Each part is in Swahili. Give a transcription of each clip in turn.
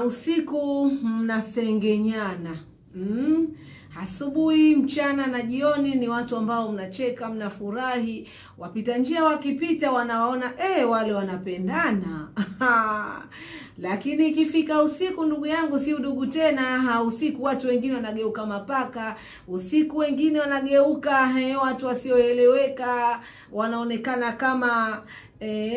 Usiku mnasengenyana. Asubuhi, mchana na jioni ni watu ambao mnacheka, mnafurahi. Wapita njia wakipita wanawaona wale wanapendana. Lakini ikifika usiku, ndugu yangu, si udugu tena. Usiku watu wengine wanageuka mapaka, usiku wengine wanageuka watu wasioeleweka, wanaonekana kama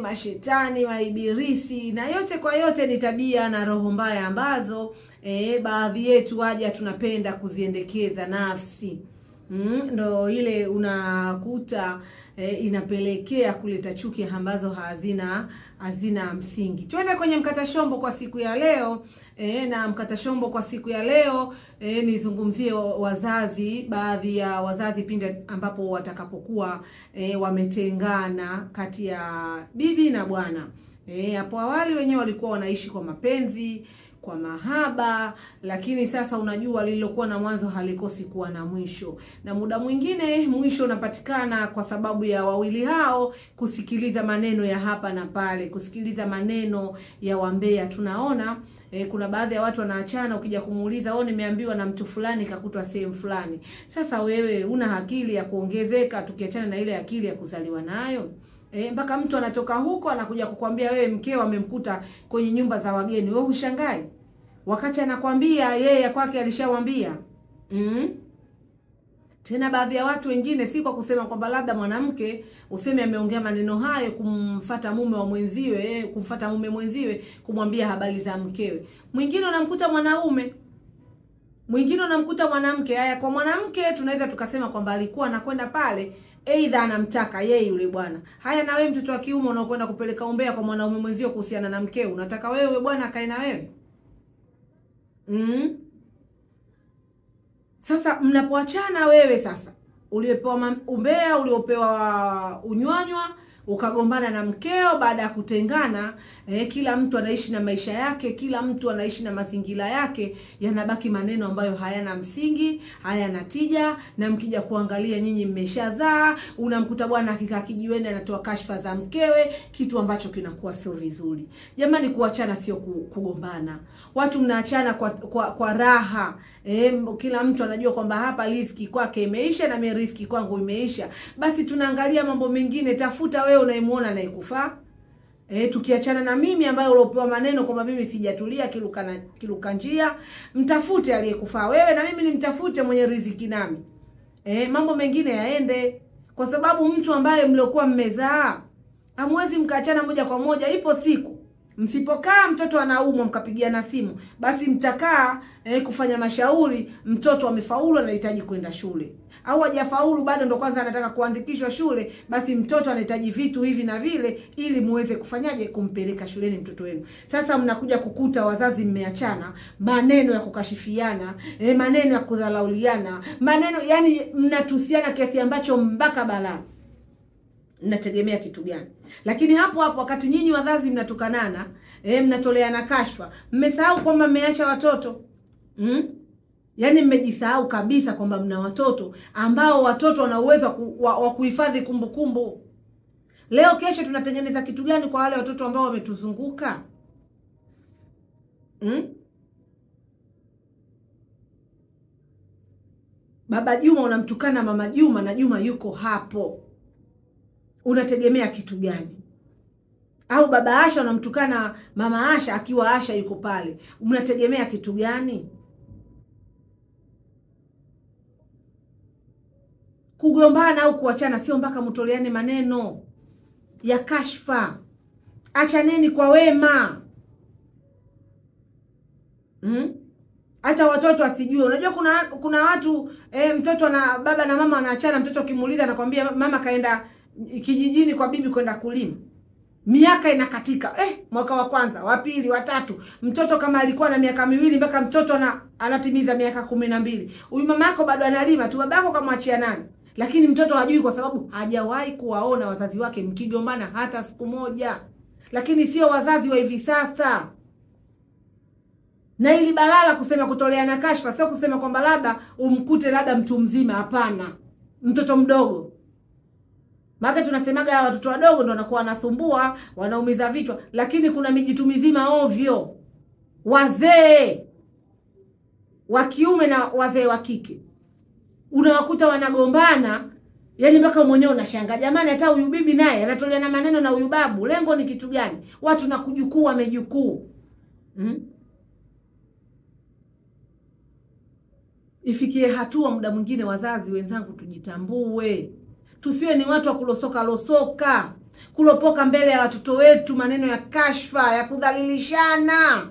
mashetani, maibirisi, na yote kwa yote ni tabia na roho mbaya ambazo baadhi yetu waja tunapenda kuziendekeza nafsi. Ndo ile unakuta inapelekea kuleta chuki ambazo hazina msingi. Twende kwenye mkata shombo kwa siku ya leo. Na mkata shombo kwa siku ya leo nizungumzie wazazi, baadhi ya wazazi pindi ambapo watakapokuwa wametengana kati ya bibi na bwana. Hapo awali wenyewe walikuwa wanaishi kwa mapenzi, kwa mahaba, lakini sasa unajua lililokuwa na mwanzo halikosi kuwa na mwisho. Na muda mwingine mwisho unapatikana kwa sababu ya wawili hao kusikiliza maneno ya hapa na pale, kusikiliza maneno ya wambea. Tunaona kuna baadhi ya watu wanaachana, ukija kumuuliza, nimeambiwa na mtu fulani kakutwa sehemu fulani. Sasa wewe una akili ya kuongezeka tukiachana na ile akili ya kuzaliwa nayo? Mpaka mtu anatoka huko anakuja kukwambia wewe mkeo amemkuta kwenye nyumba za wageni. Wewe ushangai wakati anakwambia yeye kwake alishawambia. Tena baadhi ya watu wengine si kwa kusema kwamba labda mwanamke useme ameongea maneno hayo kumfuata mume wa mwenziwe, kumfuata mume mwenziwe kumwambia habari za mkewe. Mwingine unamkuta mwanaume, mwingine unamkuta mwanamke. Haya, kwa mwanamke tunaweza tukasema kwamba alikuwa anakwenda pale aidha anamtaka yeye yule bwana. Haya, na wewe mtoto wa kiume unaokwenda kupeleka umbea kwa mwanaume mwenzio kuhusiana na mkeo, unataka wewe bwana akae na wewe? Sasa mnapoachana, wewe sasa uliopewa umbea, uliopewa unywanywa, ukagombana na mkeo baada ya kutengana, kila mtu anaishi na maisha yake, kila mtu anaishi na mazingira yake, yanabaki maneno ambayo hayana msingi, hayana tija. Na mkija kuangalia nyinyi mmeshazaa, unamkuta bwana akikaa kijiweni anatoa kashfa za mkewe, kitu ambacho kinakuwa sio vizuri. Jamani, kuachana sio kugombana. Watu mnaachana kwa raha. Kila mtu anajua kwamba hapa riziki kwake imeisha na mimi riziki kwangu imeisha. Basi tunaangalia mambo mengine. Tafuta wewe unayemuona anayekufaa. Tukiachana na mimi ambaye uliopewa maneno kwamba mimi sijatulia kiluka njia, mtafute aliyekufaa wewe na mimi nimtafute mwenye riziki nami. Mambo mengine yaende, kwa sababu mtu ambaye mliokuwa mmezaa hamwezi mkaachana moja kwa moja. Ipo siku msipokaa, mtoto anaumwa mkapigiana simu, basi mtakaa kufanya mashauri. Mtoto amefaulu anahitaji kwenda shule, au hajafaulu bado ndo kwanza anataka kuandikishwa shule, basi mtoto anahitaji vitu hivi na vile ili muweze kufanyaje kumpeleka shuleni mtoto wenu. Sasa mnakuja kukuta wazazi mmeachana, maneno ya kukashifiana, maneno ya kudhalauliana, maneno yani mnatusiana kiasi ambacho mpaka balaa. Mnategemea kitu gani? Lakini hapo wakati nyinyi wazazi mnatukanana, mnatoleana kashfa, mmesahau kwamba mmeacha watoto. Yaani mmejisahau kabisa kwamba mna watoto ambao watoto wana uwezo wa kuhifadhi kumbukumbu. Leo kesho tunatengeneza kitu gani kwa wale watoto ambao wametuzunguka? Baba Juma unamtukana Mama Juma na Juma yuko hapo. Unategemea kitu gani? Au Baba Asha unamtukana Mama Asha akiwa Asha yuko pale. Unategemea kitu gani? Kugombana au kuachana sio mpaka mtoleane maneno ya kashfa. Achaneni kwa wema. Hata watoto asijue. Unajua kuna watu mtoto na baba na mama wanaachana, mtoto kimuuliza anakuambia mama kaenda kijijini kwa bibi kwenda kulima. Miaka inakatika. Mwaka wa kwanza, wa pili, wa tatu. Mtoto kama alikuwa na miaka 2 mpaka mtoto anatimiza miaka 12. Huyu mama yako bado analima tu, babako kamwachia nani? Lakini mtoto hajui kwa sababu hajawahi kuwaona wazazi wake mkigombana hata siku moja. Lakini sio wazazi wa hivi sasa. Na ili balala kusema kutoleana kashfa, sio kusema kwamba labda umkute labda mtu mzima, hapana. Mtoto mdogo. Maana tunasemaga watoto wadogo ndio wanakuwa wanasumbua, wanaumiza vichwa, lakini kuna mijitu mizima ovyo. wazee wa kiume na wazee wa kike, unawakuta wanagombana, yani mpaka mwenyewe unashangaa, jamani, hata huyu bibi naye anatolea na maneno na huyu babu, lengo ni kitu gani? Watu na kujukuu wamejukuu. Ifikie hatua muda mwingine, wazazi wenzangu, tujitambue. Tusiwe ni watu wa kulosoka kulopoka mbele ya watoto wetu maneno ya kashfa, ya kudhalilishana.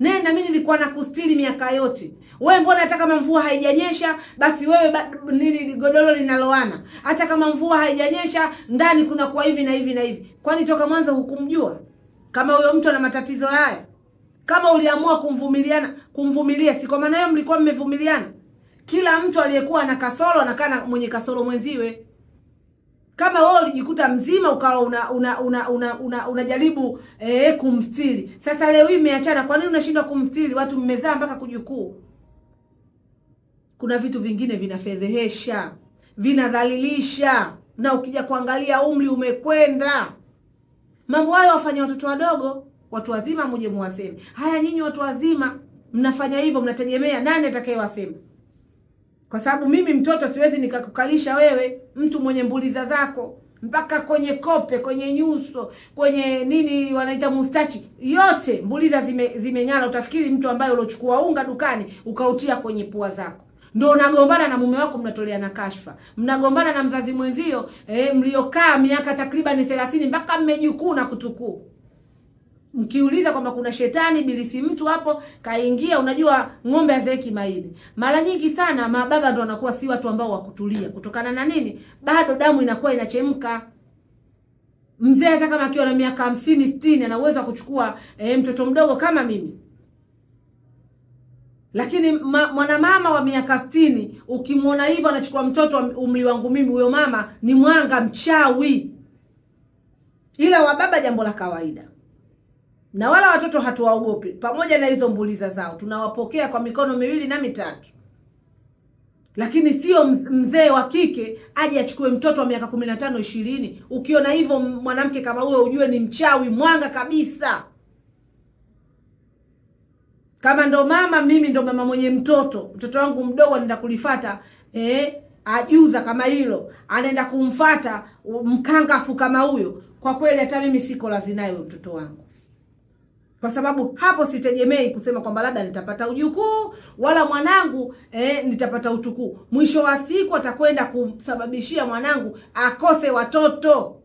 Nenda, mimi nilikuwa nakustiri miaka yote. Wewe mbona hata kama mvua haijanyesha basi wewe nini godoro linaloana? Hata kama mvua haijanyesha ndani kuna kwa hivi na hivi na hivi. Kwani toka mwanzo hukumjua kama huyo mtu ana matatizo haya? Kama uliamua kumvumilia, si kwa maana hiyo mlikuwa mmevumiliana. Kila mtu aliyekuwa na kasoro anakaa mwenye kasoro mwenziwe. Kama wewe ulijikuta mzima ukawa unajaribu kumstiri. Sasa leo hii mmeachana, kwa nini unashindwa kumstiri? Watu mmezaa mpaka kujukuu. Kuna vitu vingine vinafedhehesha, vinadhalilisha, na ukija kuangalia umri umekwenda. Mambo hayo wafanya watoto wadogo, watu wazima mje muwaseme. Haya, nyinyi watu wazima mnafanya hivyo, mnategemea nani atakayewasema? Kwa sababu mimi mtoto siwezi nikakukalisha wewe, mtu mwenye mbuliza zako mpaka kwenye kope, kwenye nyuso, kwenye nini wanaita mustachi, yote mbuliza zimenyala. Utafikiri mtu ambaye ulochukua unga dukani ukautia kwenye pua zako. Ndio unagombana na mume wako, mnatolea na kashfa. Mnagombana na mzazi mwenzio, mliokaa miaka takriban 30 mpaka mmejukuu na kutukuu. Mkiuliza kwamba kuna shetani bilisi mtu hapo kaingia, unajua ng'ombe hazeeki maini. Mara nyingi sana mababa ndo wanakuwa si watu ambao wakutulia. Kutokana na nini? Bado damu inakuwa inachemka. Mzee hata kama akiwa na miaka 50 60 ana uwezo wa kuchukua mtoto mdogo kama mimi. Lakini mwanamama wa miaka 60 ukimwona hivyo anachukua mtoto umri wangu mimi, huyo mama ni mwanga, mchawi. Ila wababa jambo la kawaida. Na wala watoto hatuwaogopi. Pamoja na hizo mbuliza zao, tunawapokea kwa mikono miwili na mitatu. Lakini sio mzee wa kike aje achukue mtoto wa miaka 15 20. Ukiona hivyo mwanamke kama huyo ujue ni mchawi, mwanga kabisa. Kama ndo mama, mimi ndo mama mwenye mtoto wangu mdogo anaenda kulifuata ajuza kama hilo, anaenda kumfuata mkangafu kama huyo, kwa kweli hata mimi siko lazi naye mtoto wangu. Kwa sababu hapo sitegemei kusema kwamba labda nitapata ujukuu wala mwanangu nitapata utukuu. Mwisho wa siku atakwenda kusababishia mwanangu akose watoto.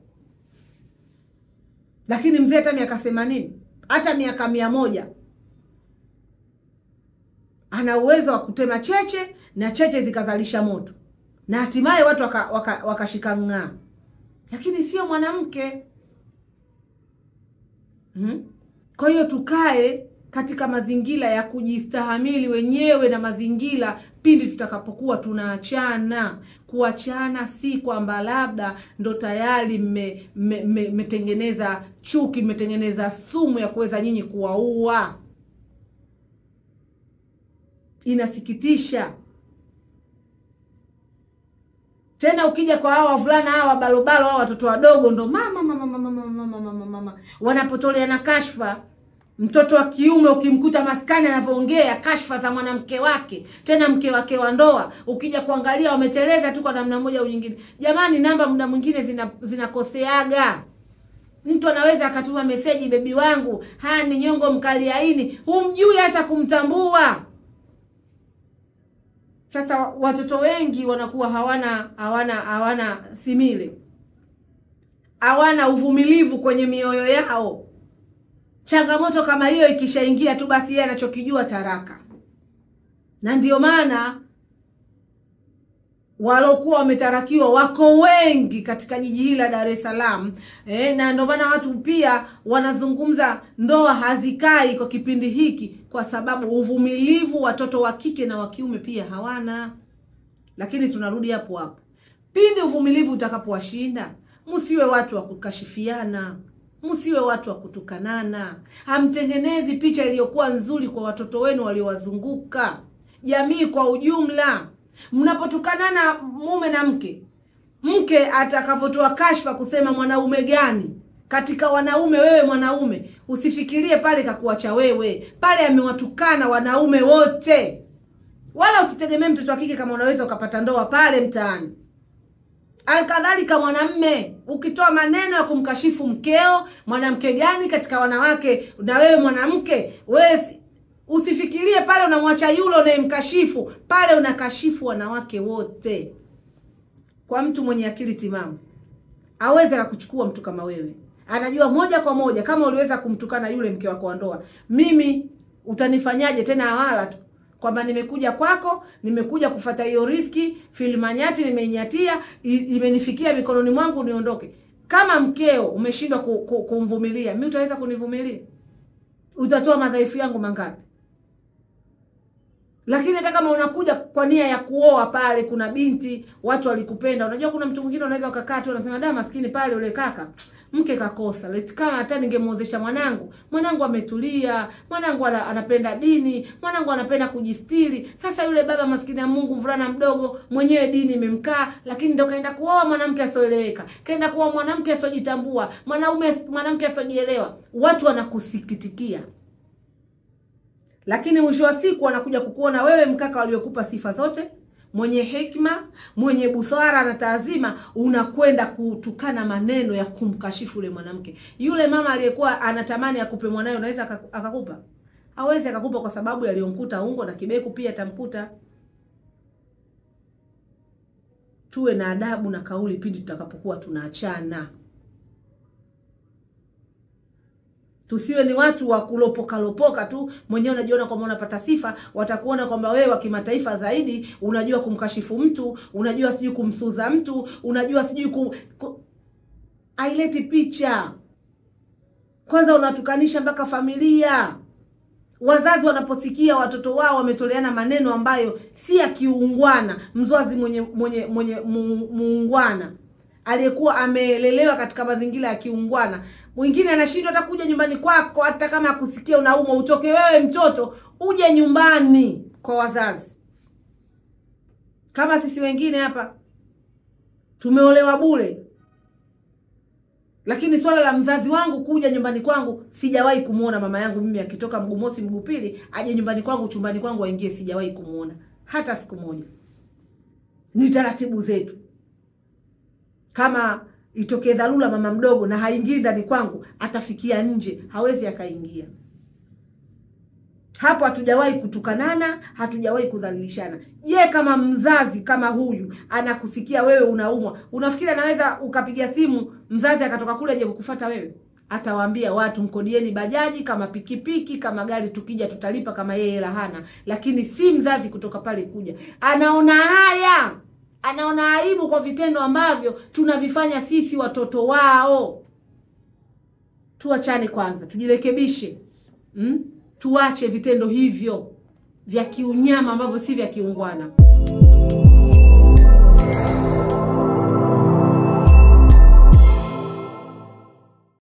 Lakini mzee hata miaka 80, hata miaka 100 ana uwezo wa kutema cheche na cheche zikazalisha moto. Na hatimaye watu wakashika ng'aa. Lakini sio mwanamke. Kwa hiyo tukae katika mazingira ya kujistahamili wenyewe na mazingira pindi tutakapokuwa tunaachana. Kuachana si kwamba labda ndo tayari mmetengeneza chuki, mmetengeneza sumu ya kuweza nyinyi kuwaua. Inasikitisha. Tena ukija kwa hawa wavulana hawa balobalo, hawa watoto wadogo ndo mama wanapotolea na kashfa. Mtoto wa kiume ukimkuta maskani anavyoongea kashfa za mwanamke wake, tena mke wake wa ndoa, ukija kuangalia wameteleza tu kwa namna moja au nyingine. Jamani, namba muda mwingine zinakoseaga. Mtu anaweza akatuma meseji, bebi wangu hani nyongo mkaliaini, humjui hata kumtambua. Sasa watoto wengi wanakuwa hawana simile. Hawana uvumilivu kwenye mioyo yao. Changamoto kama hiyo ikishaingia tu basi yeye anachokijua taraka. Na ndio maana walokuwa wametarakiwa wako wengi katika jiji hili la Dar es Salaam. Na ndio maana watu pia wanazungumza ndoa hazikai kwa kipindi hiki, kwa sababu uvumilivu watoto wa kike na wa kiume pia hawana. Lakini tunarudi hapo hapo. Pindi uvumilivu utakapowashinda, msiwe watu wa kukashifiana, msiwe watu wa kutukanana. Hamtengenezi picha iliyokuwa nzuri kwa watoto wenu waliowazunguka, jamii kwa ujumla. Mnapotukanana mume na mke atakavotoa kashfa kusema mwanaume gani katika wanaume. Wewe mwanaume usifikirie pale kakuacha wewe, pale amewatukana wanaume wote. Wala usitegemee mtoto wa kike kama unaweza ukapata ndoa pale mtaani. Alkadhalika mwanamme, ukitoa maneno ya kumkashifu mkeo, mwanamke gani katika wanawake, na wewe mwanamke, wewe usifikirie pale unamwacha yule unayemkashifu, pale unakashifu wanawake wote. Kwa mtu mwenye akili timamu, hawezi kukuchukua mtu kama wewe. Anajua moja kwa moja kama uliweza kumtukana yule mke wako wa ndoa, mimi utanifanyaje tena awala tu. Kwamba nimekuja kwako, nimekuja kufuata hiyo riski, filimanyati nimeinyatia, imenifikia mikononi mwangu niondoke. Kama mkeo umeshindwa kumvumilia, mimi utaweza kunivumilia? Utatoa madhaifu yangu mangapi? Lakini hata kama unakuja kwa nia ya kuoa, pale kuna binti, watu walikupenda. Unajua kuna mtu mwingine unaweza ukakaa tu unasema da maskini pale yule kaka, mke kakosa. Kama hata ningemuozesha mwanangu ametulia, mwanangu anapenda dini, mwanangu anapenda kujistiri. Sasa yule baba maskini ya Mungu, mvulana mdogo mwenyewe dini imemkaa, lakini ndio kaenda kuoa mwanamke asioeleweka, kaenda kuoa mwanamke asiojitambua, mwanamke asiojielewa. Watu wanakusikitikia. Lakini mwisho wa siku wanakuja kukuona wewe mkaka waliokupa sifa zote, mwenye hekima, mwenye busara na taazima, unakwenda kutukana maneno ya kumkashifu yule mwanamke. Yule mama aliyekuwa anatamani akupe mwanae, unaweza akakupa? Hawezi akakupa, kwa sababu yaliyomkuta ungo na kibeku pia atamkuta. Tuwe na adabu na kauli pindi tutakapokuwa tunaachana. Tusiwe ni watu wa kulopoka tu, mwenyewe unajiona kwamba unapata sifa, watakuona kwamba wewe wa kimataifa zaidi, unajua kumkashifu mtu, unajua sijui kumsuza mtu, unajua sijui haileti picha. Kwanza unatukanisha mpaka familia. Wazazi wanaposikia watoto wao wametoleana maneno ambayo si ya kiungwana, mzazi mwenye muungwana, aliyekuwa amelelewa katika mazingira ya kiungwana, mwingine anashindwa hata kuja nyumbani kwako, hata kama akusikia unaumwa, utoke wewe mtoto uje nyumbani kwa wazazi. Kama sisi wengine hapa tumeolewa bure, lakini swala la mzazi wangu kuja nyumbani kwangu, sijawahi kumuona mama yangu mimi akitoka mguu mosi mguu pili aje nyumbani kwangu, chumbani kwangu aingie, sijawahi kumuona hata siku moja. Ni taratibu zetu. Kama itokee dharura mama mdogo na haingii ndani kwangu, atafikia nje, hawezi akaingia. Hapo hatujawahi kutukanana, hatujawahi kudhalilishana. Je, kama mzazi kama huyu anakusikia wewe unaumwa, unafikiri anaweza ukapigia simu mzazi akatoka kule aje kukufuata wewe? Atawaambia watu mkodieni bajaji, kama pikipiki, kama gari tukija tutalipa, kama yeye hela hana. Lakini si mzazi kutoka pale kuja. Anaona haya, anaona aibu kwa vitendo ambavyo tunavifanya sisi watoto wao. Tuachane kwanza, tujirekebishe. Tuache vitendo hivyo vya kiunyama ambavyo si vya kiungwana.